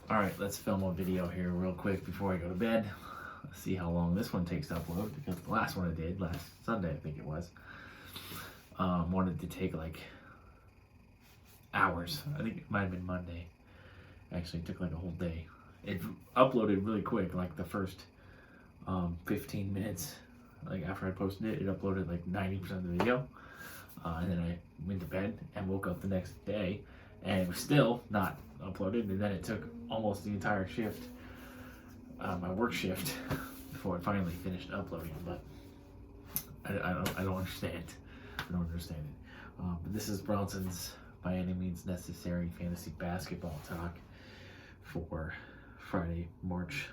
Alright, let's film a video here real quick before I go to bed. Let's see how long this one takes to upload, because the last one I did, last Sunday I think it was, wanted to take like hours. I think it might have been Monday. Actually, it took like a whole day. It uploaded really quick, like the first 15 minutes. Like after I posted it, it uploaded like 90% of the video. And then I went to bed and woke up the next day and it was still not uploaded. And then it took almost the entire shift, my work shift, before it finally finished uploading. But I don't understand. I don't understand it. But this is Bronson's By Any Means Necessary Fantasy Basketball Talk for Friday, March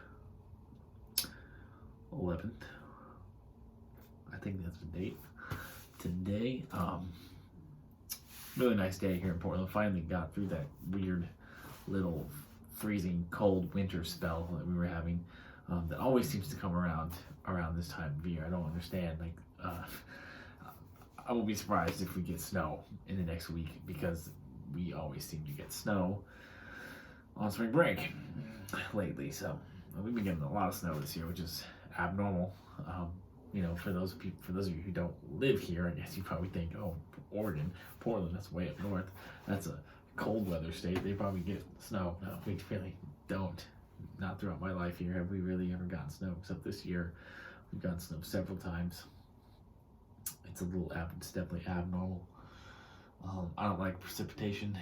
11th. I think that's the date. Today, really nice day here in Portland. Finally got through that weird little freezing cold winter spell that we were having, that always seems to come around this time of year. I don't understand. Like, I won't be surprised if we get snow in the next week, because we always seem to get snow on spring break lately. So we've been getting a lot of snow this year, which is abnormal. You know, for those of you who don't live here, I guess you probably think, oh, Oregon, Portland, that's way up north. That's a cold weather state. They probably get snow. No, we really don't. Not throughout my life here have we really ever gotten snow, except this year. We've gotten snow several times. It's it's definitely abnormal. I don't like precipitation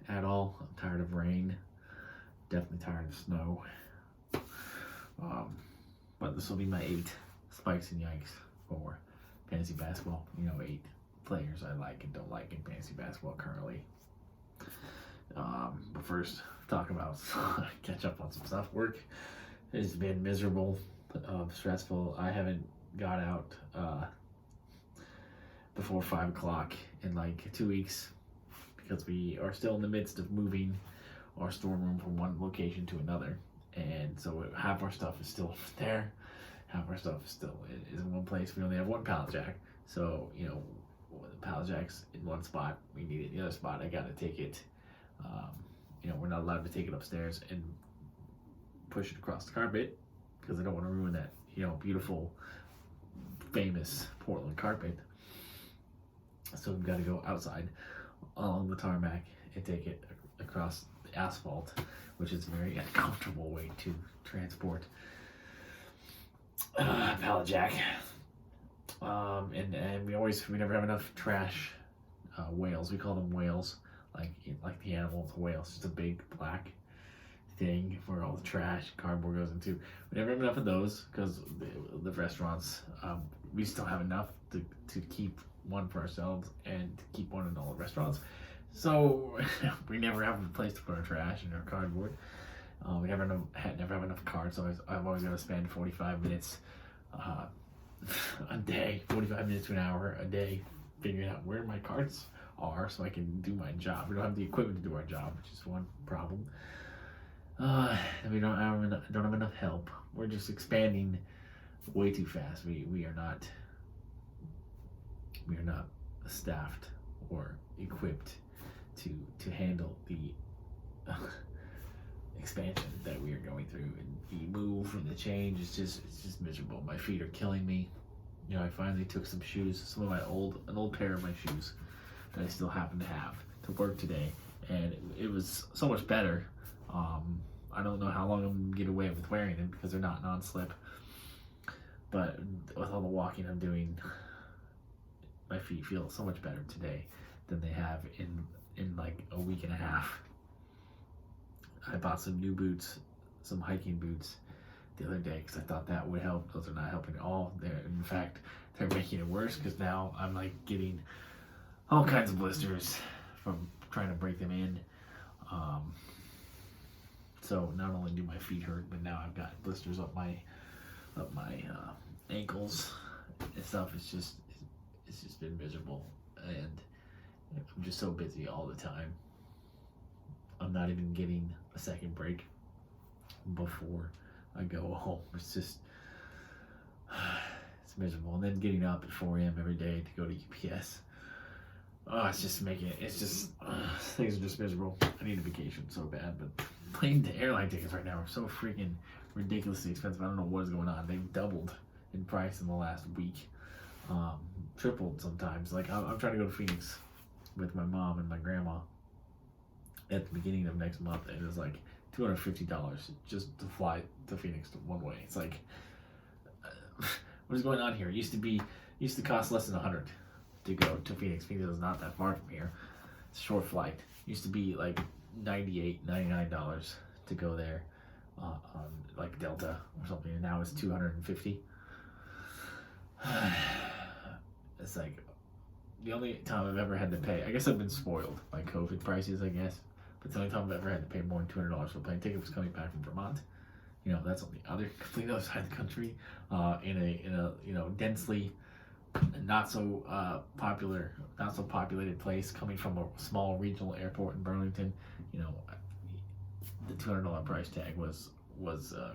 at all. I'm tired of rain. Definitely tired of snow. But this will be my 8 spikes and yikes for fantasy basketball. You know, 8 players I like and don't like in fantasy basketball currently. But first, talk about catch up on some stuff. Work has been miserable, stressful. I haven't got out before 5 o'clock in like 2 weeks, because we are still in the midst of moving our storeroom from one location to another, and so half our stuff is still there, half our stuff is still in one place. We only have one pallet jack, so you know, the pallet jack's in one spot, we need it in the other spot. I gotta take it, you know, we're not allowed to take it upstairs and push it across the carpet, because I don't want to ruin that, you know, beautiful, famous Portland carpet. So we've got to go outside along the tarmac and take it across the asphalt, which is a very uncomfortable way to transport pallet jack. And we never have enough trash whales. We call them whales, like the animal. It's a whale. It's just a big black thing where all the trash, cardboard goes into. We never have enough of those, because the restaurants, we still have enough to keep one for ourselves and to keep one in all the restaurants. So we never have a place to put our trash and our cardboard. We never have enough carts, so I've always got to spend 45 minutes a day, 45 minutes to an hour a day, figuring out where my carts are so I can do my job. We don't have the equipment to do our job, which is one problem. And we don't have enough help. We're just expanding way too fast. We are not staffed or equipped to handle the expansion that we are going through, and the move and the change is just miserable. My feet are killing me. You know, I finally took some shoes, an old pair of my shoes that I still happen to have, to work today, and it was so much better. I don't know how long I'm gonna get away with wearing them, because they're not non-slip, but with all the walking I'm doing, my feet feel so much better today than they have in like a week and a half. I bought some new boots, some hiking boots, the other day, because I thought that would help. Those are not helping at all. In fact, they're making it worse, because now I'm like getting all kinds of blisters from trying to break them in. So not only do my feet hurt, but now I've got blisters up my ankles and stuff. It's just been miserable, and I'm just so busy all the time. I'm not even getting a second break before I go home. It's miserable. And then getting up at 4 a.m. every day to go to UPS. Things are just miserable. I need a vacation so bad, but plane airline tickets right now are so freaking ridiculously expensive. I don't know what is going on. They've doubled in price in the last week, tripled sometimes. Like I'm trying to go to Phoenix with my mom and my grandma at the beginning of next month, and it's like $250 just to fly to Phoenix one way. It's like, what is going on here? It used to cost less than $100 to go to Phoenix. Phoenix is not that far from here. It's a short flight. It used to be like $98, $99 to go there on like Delta or something, and now it's $250. It's like the only time I've ever had to pay. I guess I've been spoiled by COVID prices, I guess. But the only time I've ever had to pay more than $200 for a plane ticket was coming back from Vermont. You know, that's on the other complete other side of the country, in a densely not so populated place, coming from a small regional airport in Burlington. You know, the $200 price tag was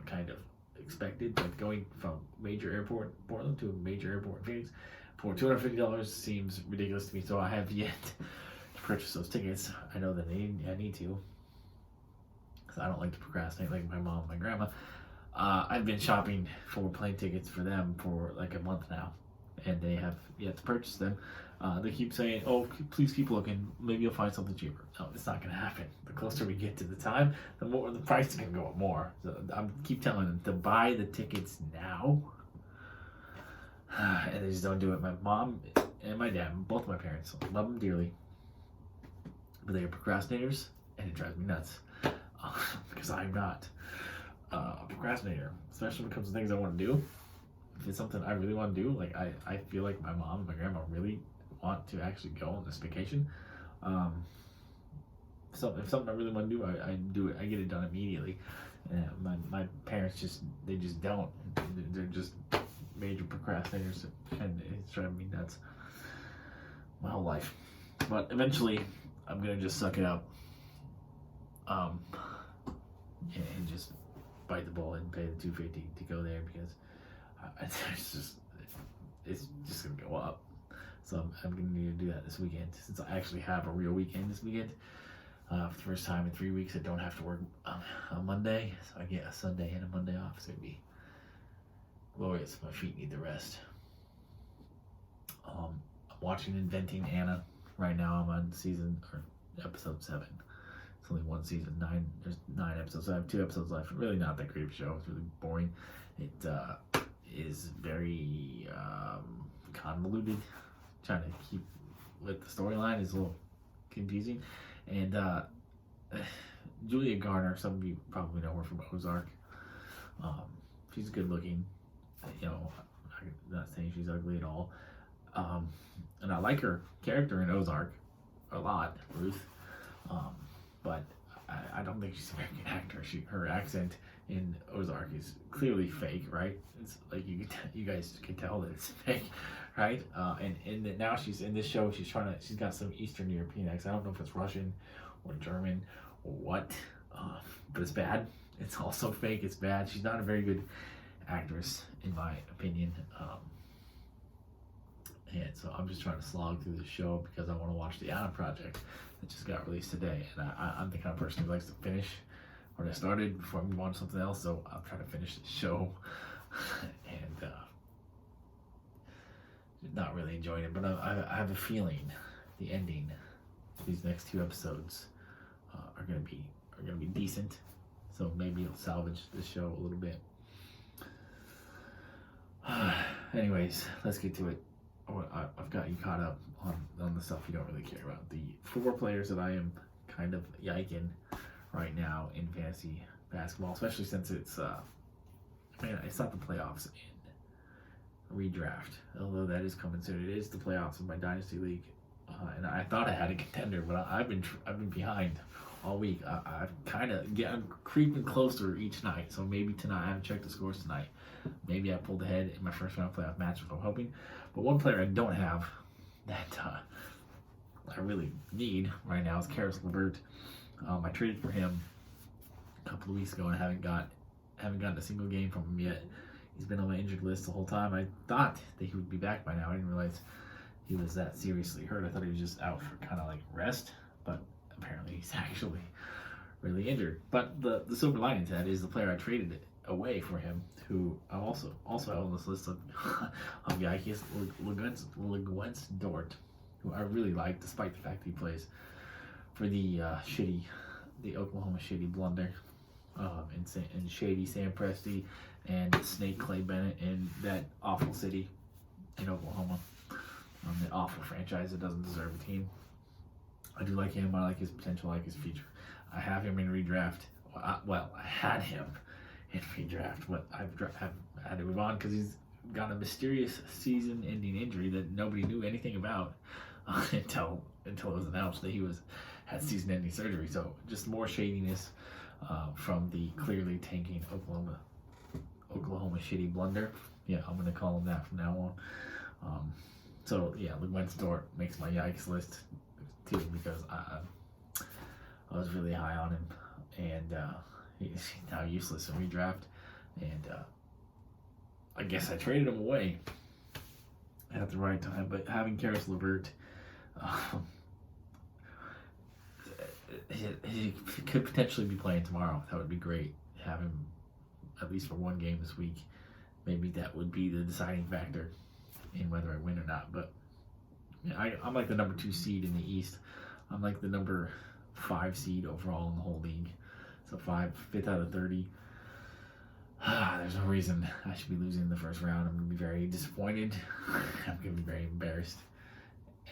kind of expected, but going from major airport in Portland to a major airport in Phoenix for $250 seems ridiculous to me. So I have yet to purchase those tickets. I know that I need to, because I don't like to procrastinate like my mom and my grandma. I've been shopping for plane tickets for them for like a month now, and they have yet to purchase them. They keep saying, "Oh, please keep looking. Maybe you'll find something cheaper." No, it's not going to happen. The closer we get to the time, the more the price is going to go up more. So I keep telling them to buy the tickets now, and they just don't do it. My mom and my dad, both my parents, love them dearly, but they are procrastinators, and it drives me nuts because I'm not a procrastinator, especially when it comes to things I want to do. If it's something I really want to do, like I feel like my mom and my grandma really want to actually go on this vacation. So if something I really want to do, I do it. I get it done immediately. My parents just don't. They're just major procrastinators, and it's driving me nuts my whole life. But eventually, I'm gonna just suck it up, and just bite the bullet and pay the $250 to go there, because it's just gonna go up. So I'm gonna need to do that this weekend, since I actually have a real weekend this weekend. For the first time in 3 weeks, I don't have to work on Monday, so I get a Sunday and a Monday off. It's gonna be glorious. My feet need the rest. I'm watching Inventing Anna right now. I'm on episode 7. It's only one season, there's 9 episodes. So I have 2 episodes left. Really not that great of a show. It's really boring. It is very convoluted. Trying to keep with the storyline is a little confusing. And Julia Garner, some of you probably know her from Ozark. She's good looking. You know, I'm not saying she's ugly at all. And I like her character in Ozark a lot, Ruth. But I don't think she's a very good actor. Her accent in Ozark is clearly fake, right? It's like you guys can tell that it's fake, right? And now she's in this show. She's got some Eastern European accent. I don't know if it's Russian or German or what, but it's bad. It's also fake. It's bad. She's not a very good actress, in my opinion. And so I'm just trying to slog through the show because I want to watch the Anna Project that just got released today. And I'm the kind of person who likes to finish what I started before I move on to something else. So I'll try to finish the show and not really enjoying it. But I have a feeling the ending of these next 2 episodes are gonna be decent. So maybe it'll salvage the show a little bit. Anyways, let's get to it. I've got you caught up on the stuff you don't really care about. The 4 players that I am kind of yiking right now in fantasy basketball, especially since it's it's not the playoffs in redraft, although that is coming soon. It is the playoffs in my dynasty league, and I thought I had a contender, but I've been behind all week. I'm creeping closer each night. So maybe tonight, I haven't checked the scores tonight. Maybe I pulled ahead in my first round playoff match, if I'm hoping. But one player I don't have that I really need right now is Caris, LeVert. I traded for him a couple of weeks ago and haven't gotten a single game from him yet. He's been on my injured list the whole time. I thought that he would be back by now. I didn't realize he was that seriously hurt. I thought he was just out for kind of like rest, but apparently he's actually really injured. But the silver lining to that is the player I traded away for him, who I also have on this list of Yiking, LuGuentz Dort, who I really like, despite the fact that he plays for the Oklahoma shitty blunder, and shady Sam Presti and Snake Clay Bennett in that awful city in Oklahoma, that awful franchise that doesn't deserve a team. I do like him. I like his potential. I like his future. I have him in redraft. I had him in redraft, but I've had to move on because he's got a mysterious season-ending injury that nobody knew anything about until it was announced that he had season-ending surgery. So just more shadiness from the clearly tanking Oklahoma shitty blunder. Yeah, I'm gonna call him that from now on. So yeah, LuGuentz Dort makes my yikes list too, because I was really high on him, and he's now useless in redraft, and I guess I traded him away at the right time. But having Caris LeVert, he could potentially be playing tomorrow. That would be great. Have him at least for one game this week. Maybe that would be the deciding factor in whether I win or not. But yeah, I'm like the number 2 seed in the East. I'm like the number 5 seed overall in the whole league. So 5th out of 30. There's no reason I should be losing in the first round. I'm going to be very disappointed. I'm going to be very embarrassed.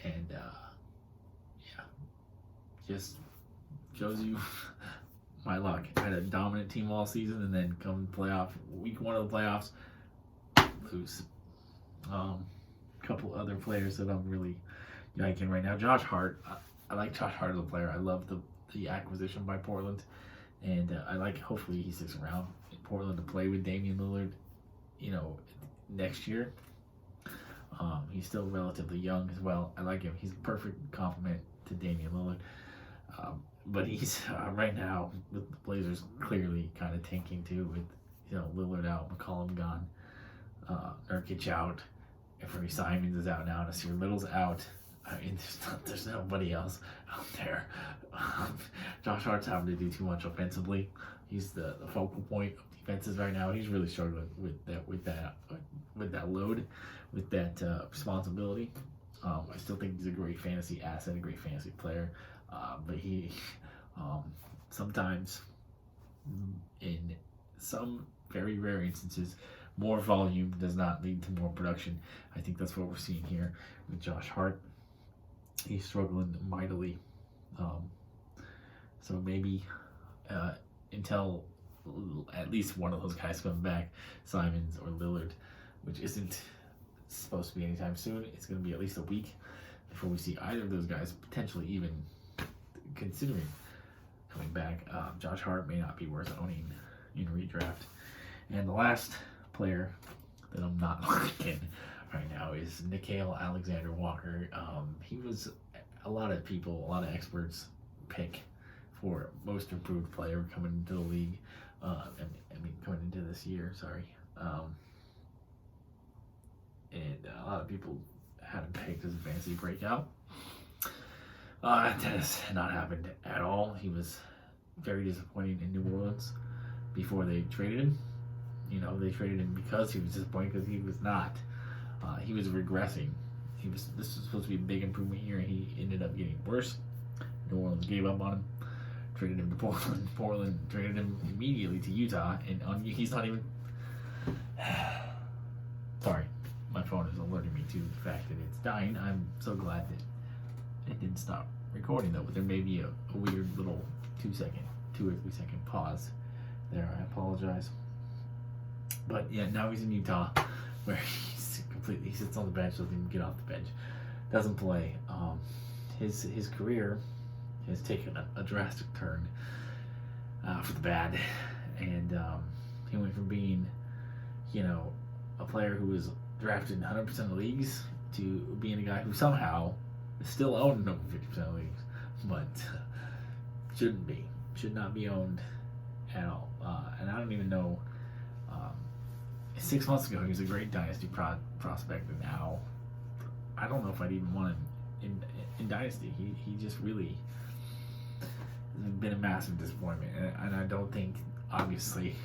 And yeah, just shows you my luck. I had a dominant team all season, and then come week 1 of the playoffs, lose. Couple other players that I'm really yiking right now. Josh Hart. I like Josh Hart as a player. I love the acquisition by Portland, and hopefully he sticks around in Portland to play with Damian Lillard, next year. He's still relatively young as well. I like him. He's a perfect complement to Damian Lillard. But he's right now with the Blazers clearly kind of tanking too, with Lillard out, McCollum gone, Nurkic out, Anthony Simons is out now, Nasir Little's out. I mean, there's nobody else out there. Josh Hart's having to do too much offensively. He's the focal point of defenses right now. He's really struggling with that load, with that responsibility. I still think he's a great fantasy asset, a great fantasy player. But he sometimes, in some very rare instances, more volume does not lead to more production. I think that's what we're seeing here with Josh Hart. He's struggling mightily. So maybe until at least one of those guys comes back, Simons or Lillard, which isn't supposed to be anytime soon. It's going to be at least a week before we see either of those guys potentially even considering coming back. Josh Hart may not be worth owning in redraft. And the last player that I'm not liking right now is Nickeil Alexander-Walker. He was a lot of experts pick for most improved player coming into the league. Coming into this year, sorry. And a lot of people had him picked as a fantasy breakout. That has not happened at all. He was very disappointing in New Orleans before they traded him. They traded him because he was disappointing, because he was not. He was regressing. This was supposed to be a big improvement here, and he ended up getting worse. New Orleans gave up on him, traded him to Portland. Portland traded him immediately to Utah, and he's not even. Sorry, my phone is alerting me to the fact that it's dying. I'm so glad that it didn't stop recording, though. But there may be a weird little 2 or 3 second pause there. I apologize. But yeah, now he's in Utah, where he sits on the bench, doesn't even get off the bench, doesn't play. His career has taken a drastic turn for the bad, and he went from being, a player who was drafted in 100% of leagues to being a guy who somehow is still owned in over 50% of leagues, but should not be owned at all. And I don't even know. 6 months ago, he was a great dynasty prospect, and now I don't know if I'd even want him in dynasty. He just really has been a massive disappointment, and I don't think, obviously,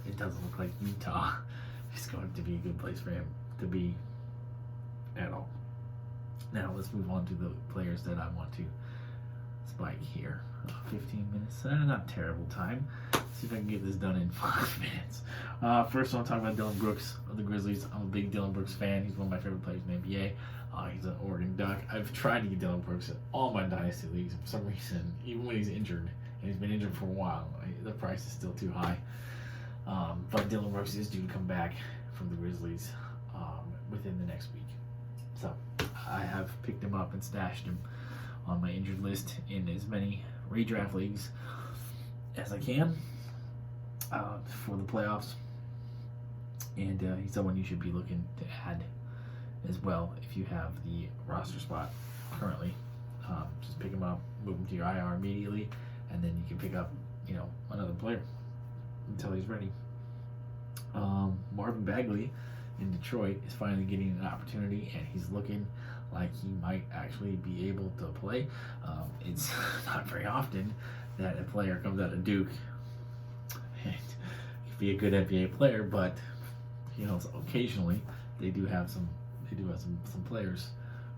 it doesn't look like Utah is going to be a good place for him to be at all. Now let's move on to the players that I want to spike here. 15 minutes, not terrible time. Let's see if I can get this done in 5 minutes. First, I want to talk about Dillon Brooks of the Grizzlies. I'm a big Dillon Brooks fan. He's one of my favorite players in the NBA. He's an Oregon Duck. I've tried to get Dillon Brooks in all my dynasty leagues. For some reason, even when he's injured, and he's been injured for a while, the price is still too high. But Dillon Brooks is due to come back from the Grizzlies within the next week. So I have picked him up and stashed him on my injured list in as many redraft leagues as I can for the playoffs. And he's someone you should be looking to add as well if you have the roster spot currently. Just pick him up, move him to your IR immediately, and then you can pick up, another player until he's ready. Marvin Bagley in Detroit is finally getting an opportunity, and he's looking like he might actually be able to play. It's not very often that a player comes out of Duke and can be a good NBA player, but occasionally they do have some players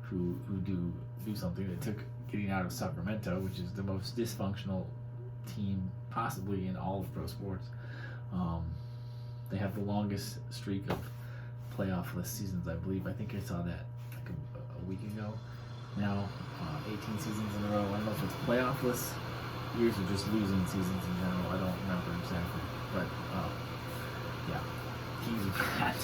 who do something. It took getting out of Sacramento, which is the most dysfunctional team possibly in all of pro sports. They have the longest streak of playoff-less seasons, I believe. I think I saw that like a week ago. Now, 18 seasons in a row. I don't know if it's playoff-less years or just losing seasons in general. I don't remember exactly. But, yeah, he's bad.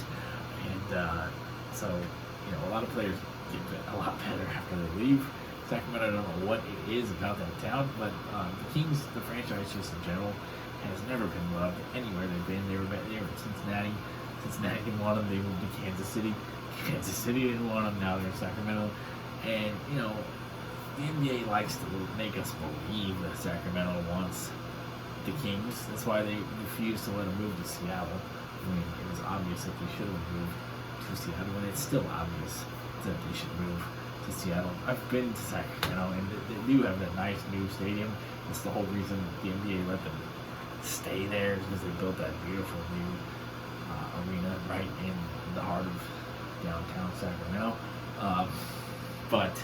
And so, a lot of players get a lot better after they leave Sacramento. I don't know what it is about that town, but the Kings, the franchise just in general, has never been loved anywhere they've been. They were in Cincinnati. Cincinnati didn't want them. They moved to Kansas City. Kansas City didn't want them. Now they're in Sacramento. And, the NBA likes to make us believe that Sacramento wants the Kings. That's why they refused to let them move to Seattle. I mean, it was obvious that they should have moved to Seattle, and it's still obvious that they should move to Seattle. I've been to Sacramento, and they do have that nice new stadium. That's the whole reason the NBA let them stay there, is because they built that beautiful new arena right in the heart of downtown Sacramento. But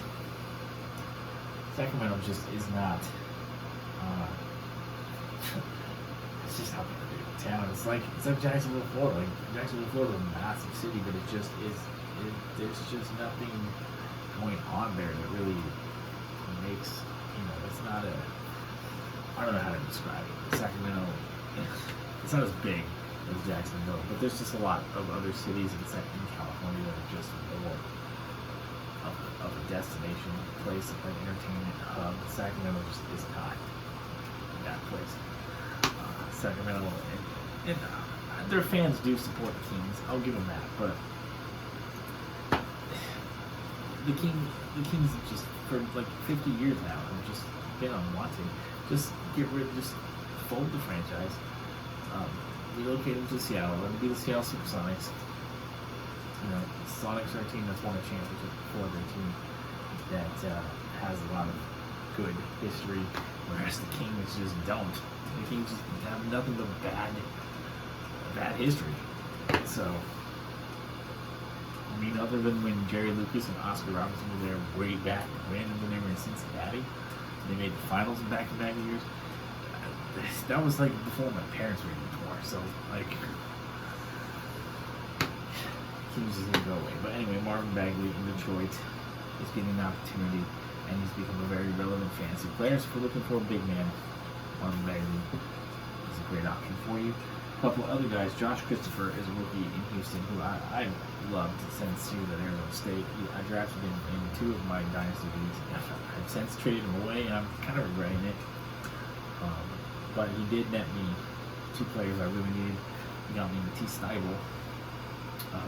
Sacramento just is not. It's just not a big town. It's like Jacksonville, Florida. Like Jacksonville, Florida is a massive city, but it just is. There's just nothing going on there that really makes. It's not a. I don't know how to describe it. Sacramento, it's not as big as Jacksonville, but there's just a lot of other cities in California that are just more of a destination place, like an entertainment hub. Sacramento just is not that place. Sacramento and their fans do support the Kings. I'll give them that, but the Kings have just for like 50 years now have just been unwanted. Just fold the franchise, relocate them to Seattle, let them be the Seattle Supersonics. Sonics are a team that's won a championship before. They're a team that has a lot of good history, whereas the Kings just don't. The Kings just have nothing but bad history. So, other than when Jerry Lucas and Oscar Robertson were there way back when they were in Cincinnati, they made the finals in back-to-back years. That was like before my parents were even born. So Kings is gonna go away. But anyway, Marvin Bagley in Detroit is getting an opportunity, and he's become a very relevant fantasy player. So if you're looking for a big man, Marvin Bagley is a great option for you. A couple of other guys. Josh Christopher is a rookie in Houston who I loved since he was at Arizona State. I drafted him in 2 of my dynasty leagues. I've since traded him away, and I'm kind of regretting it. But he did net me 2 players I really needed. He got me Matisse Thybulle,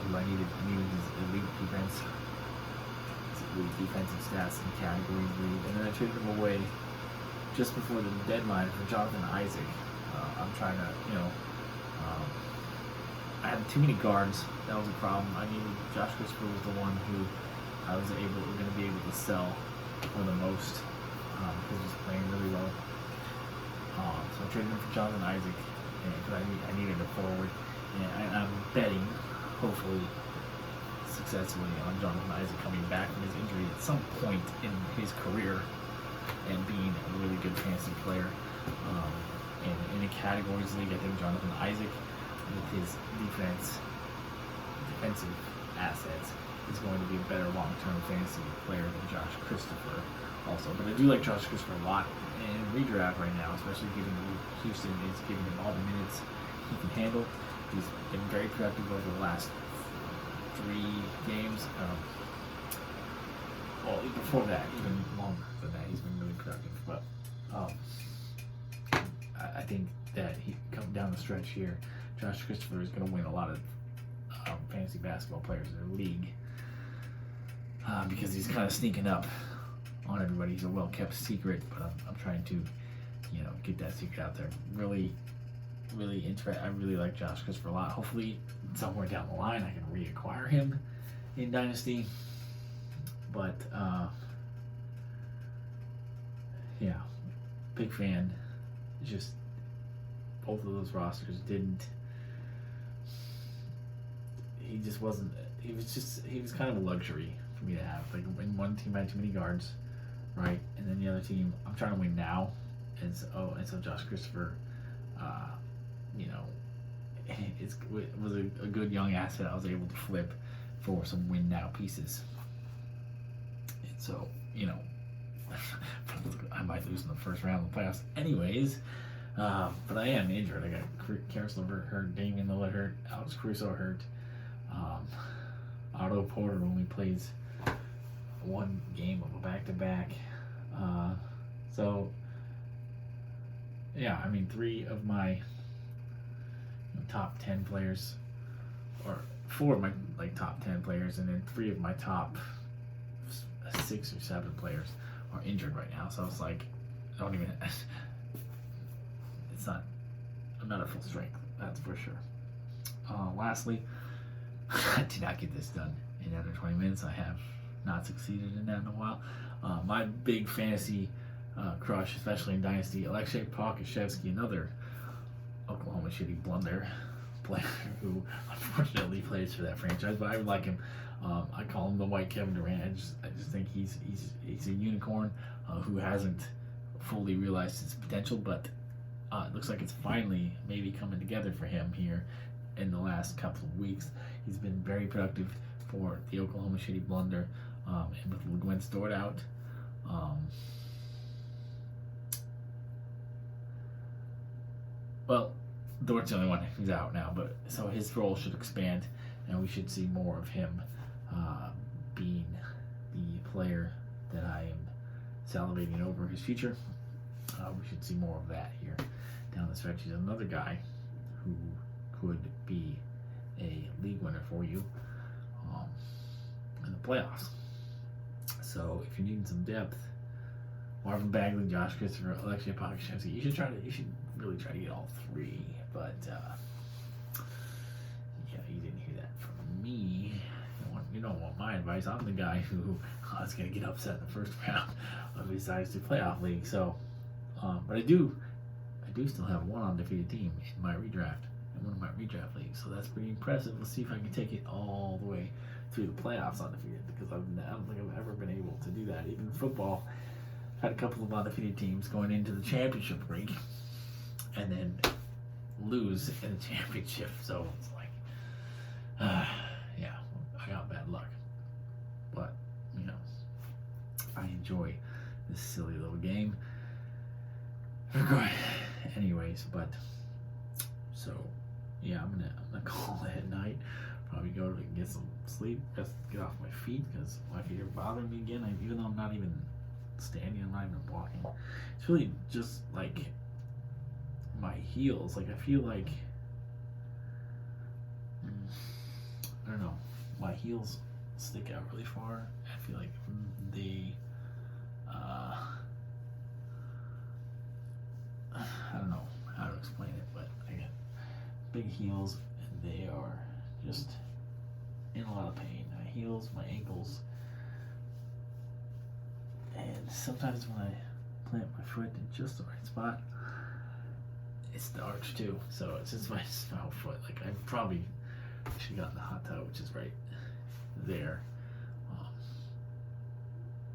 who I needed his elite defense, his elite defensive stats and categories lead. And then I traded him away just before the deadline for Jonathan Isaac. I'm trying to, I had too many guards. That was a problem. I needed Josh Christopher was the one who I was going to be able to sell for the most because he's playing really well. So I traded him for Jonathan Isaac because I needed a forward, and I'm betting, hopefully, successfully on Jonathan Isaac coming back from his injury at some point in his career and being a really good fantasy player. And in a categories league, I think Jonathan Isaac, with his defensive assets, is going to be a better long-term fantasy player than Josh Christopher also. But I do like Josh Christopher a lot in redraft right now, especially given Houston is giving him all the minutes he can handle. He's been very productive over the last 3 games. Well, before that, even longer than that, he's been really productive. But I think that he come down the stretch here, Josh Christopher is going to win a lot of fantasy basketball players in their league because he's kind of sneaking up on everybody. He's a well-kept secret, but I'm trying to, get that secret out there. Really interesting. I really like Josh Christopher a lot. Hopefully, somewhere down the line, I can reacquire him in Dynasty. But yeah, big fan. Just both of those rosters didn't. He just wasn't. He was kind of a luxury for me to have. Like, in one team I had too many guards, right? And then the other team, I'm trying to win now. And so Josh Christopher, it was a good young asset I was able to flip for some win now pieces. And so, I might lose in the first round of the playoffs anyways. But I am injured. I got Caris LeVert hurt, Damian Lillard hurt, Alex Caruso hurt. Otto Porter only plays 1 game of a back-to-back. So, yeah, 3 of my top 10 players, or 4 of my top 10 players, and then 3 of my top 6 or 7 players are injured right now. So it's like, I'm not at full strength, that's for sure. Lastly, I did not get this done in under 20 minutes. I have not succeeded in that in a while. My big fantasy crush, especially in Dynasty, Aleksej Pokusevski, another Oklahoma City blunder player who unfortunately plays for that franchise, but I would like him. I call him the white Kevin Durant. I just think he's a unicorn who hasn't fully realized his potential, but it looks like it's finally maybe coming together for him here in the last couple of weeks. He's been very productive for the Oklahoma City blunder, and with LuGuentz Dort out. Well, Dort's the only one who's out now, but so his role should expand, and we should see more of him being the player that I am salivating over his future. We should see more of that here down the stretch. He's another guy who could be a league winner for you in the playoffs. So if you need some depth, Marvin, Bagley, Josh Christopher, Aleksej Pokusevski, you should really try to get all 3. But yeah, you didn't hear that from me. You don't want my advice. I'm the guy who is going to get upset in the first round of his Dynasty playoff league. So, but I do still have 1 undefeated team in my redraft, in one of my redraft leagues. So that's pretty impressive. Let's see if I can take it all the way through the playoffs undefeated, because I don't think I've ever been able to do that. Even in football, had a couple of undefeated teams going into the championship league, and then lose in the championship. So it's like, yeah, I got bad luck. But I enjoy this silly little game. Anyways, but so yeah, I'm gonna call it at night. Probably go to get some sleep, just get off my feet, because my feet are bothering me again. Even though I'm not even standing, I'm not even walking. It's really just like my heels. Like, I feel like I don't know, my heels stick out really far. I feel like they I don't know how to explain it, but I got big heels and they are just in a lot of pain. My heels, my ankles, and sometimes when I plant my foot in just the right spot, it's the arch too. So it's just my whole foot. Like I probably should have gotten the hot tub, which is right there.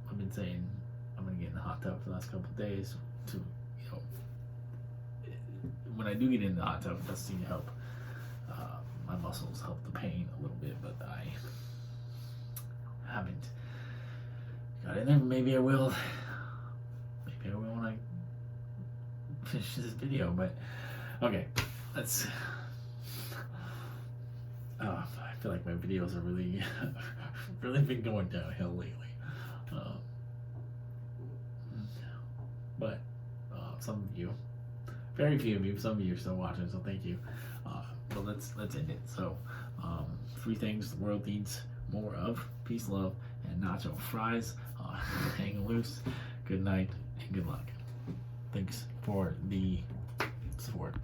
I've been saying I'm gonna get in the hot tub for the last couple of days to, when I do get in the hot tub, it does seem to help. My muscles help the pain a little bit, but I haven't got in there. Maybe I will. Maybe I will when I finish this video. But okay, let's. I feel like my videos are really, really been going downhill lately. But some of you, very few of you, some of you are still watching, so thank you. But let's end it. So, 3 things the world needs more of: peace, love, and nacho fries. Hang loose. Good night and good luck. Thanks for the support.